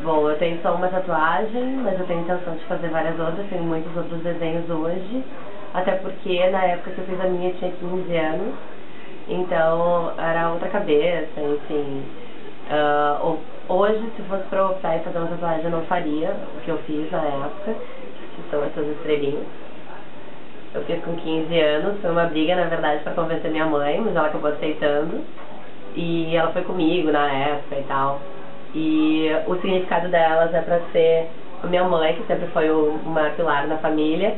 Bom, eu tenho só uma tatuagem, mas eu tenho intenção de fazer várias outras, tenho muitos outros desenhos hoje, até porque na época que eu fiz a minha eu tinha 15 anos, então era outra cabeça, enfim. Hoje, se fosse pra optar e fazer uma tatuagem, eu não faria o que eu fiz na época, que são essas estrelinhas. Eu fiz com 15 anos, foi uma briga, na verdade, pra convencer minha mãe, mas ela acabou aceitando, e ela foi comigo na época e tal. E o significado delas é pra ser a minha mãe, que sempre foi o maior pilar na família,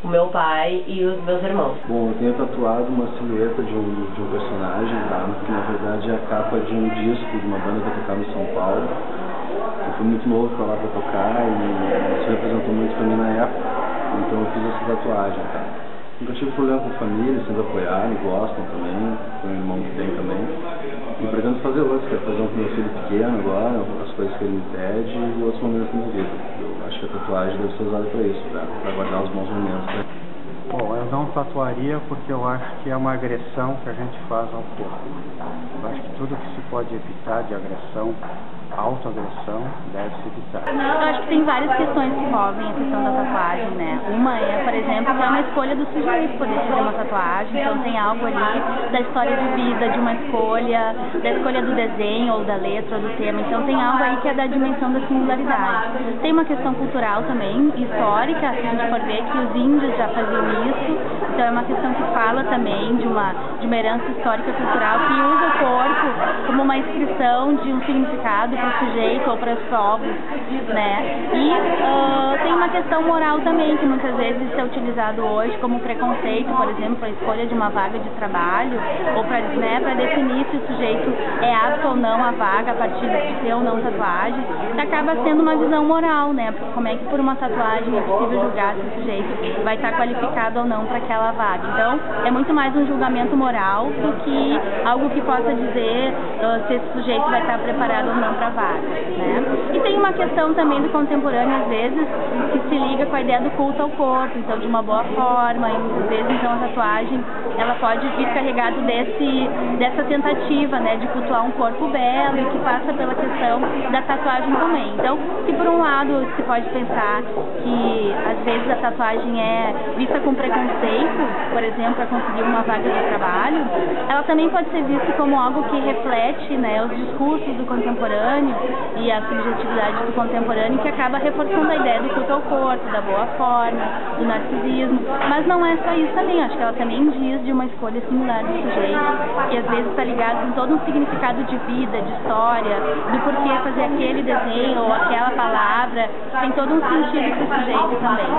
o meu pai e os meus irmãos. Bom, eu tenho tatuado uma silhueta de um personagem, tá? Que na verdade é a capa de um disco de uma banda que eu tocava em São Paulo. Eu fui muito novo pra lá pra tocar e isso representou muito pra mim na época, então eu fiz essa tatuagem, tá? Nunca tive problema com a família, sempre apoiaram, gostam também, tem um irmão que tem também. E pretendo fazer outros, quero fazer um com meu filho pequeno agora, as coisas que ele me pede e outros momentos da minha vida. Eu acho que a tatuagem deve ser usada para isso, para guardar os bons momentos, né? Bom, eu não tatuaria porque eu acho que é uma agressão que a gente faz ao corpo. Eu acho que tudo que se pode evitar de agressão, autoagressão, deve se evitar. Eu acho que tem várias questões que envolvem a questão da tatuagem, né? Uma é, por exemplo, que é uma escolha do sujeito poder fazer uma tatuagem, então tem algo ali da história de vida, de uma escolha, da escolha do desenho ou da letra ou do tema, então tem algo aí que é da dimensão da singularidade. Tem uma questão cultural também, histórica, se a gente for ver que os índios já faziam isso, então é uma questão que fala também de uma herança histórica cultural que usa o corpo como uma inscrição de um significado para o sujeito ou para os povos, né? E tem uma questão moral também, que muitas vezes é utilizado hoje como preconceito, por exemplo, para a escolha de uma vaga de trabalho, ou para definir se o sujeito é apto ou não à vaga a partir de ter ou não tatuagem, que acaba sendo uma visão moral, né? Porque como é que por uma tatuagem é possível julgar se o sujeito vai estar qualificado ou não para aquela vaga? Então, é muito mais um julgamento moral do que algo que possa dizer se esse sujeito vai estar preparado ou não para a vaga, né? E tem uma questão também do contemporâneo, às vezes, que se liga com a ideia do culto ao corpo, então de uma boa forma, e às vezes então a tatuagem ela pode vir carregado dessa tentativa, né, de cultuar um corpo belo e que passa pela questão da tatuagem também. Então, se por um lado se pode pensar que às vezes a tatuagem é vista com preconceito, por exemplo, para conseguir uma vaga de trabalho, ela também pode ser vista como algo que reflete, né, os discursos do contemporâneo e a subjetividade do contemporâneo, que acaba reforçando a ideia do culto ao corpo, da boa forma, do narcisismo. Mas não é só isso também, acho que ela também diz de uma escolha singular do sujeito, que às vezes está ligado com todo um significado de vida, de história, do porquê fazer aquele desenho ou aquela palavra, tem todo um sentido para o sujeito também.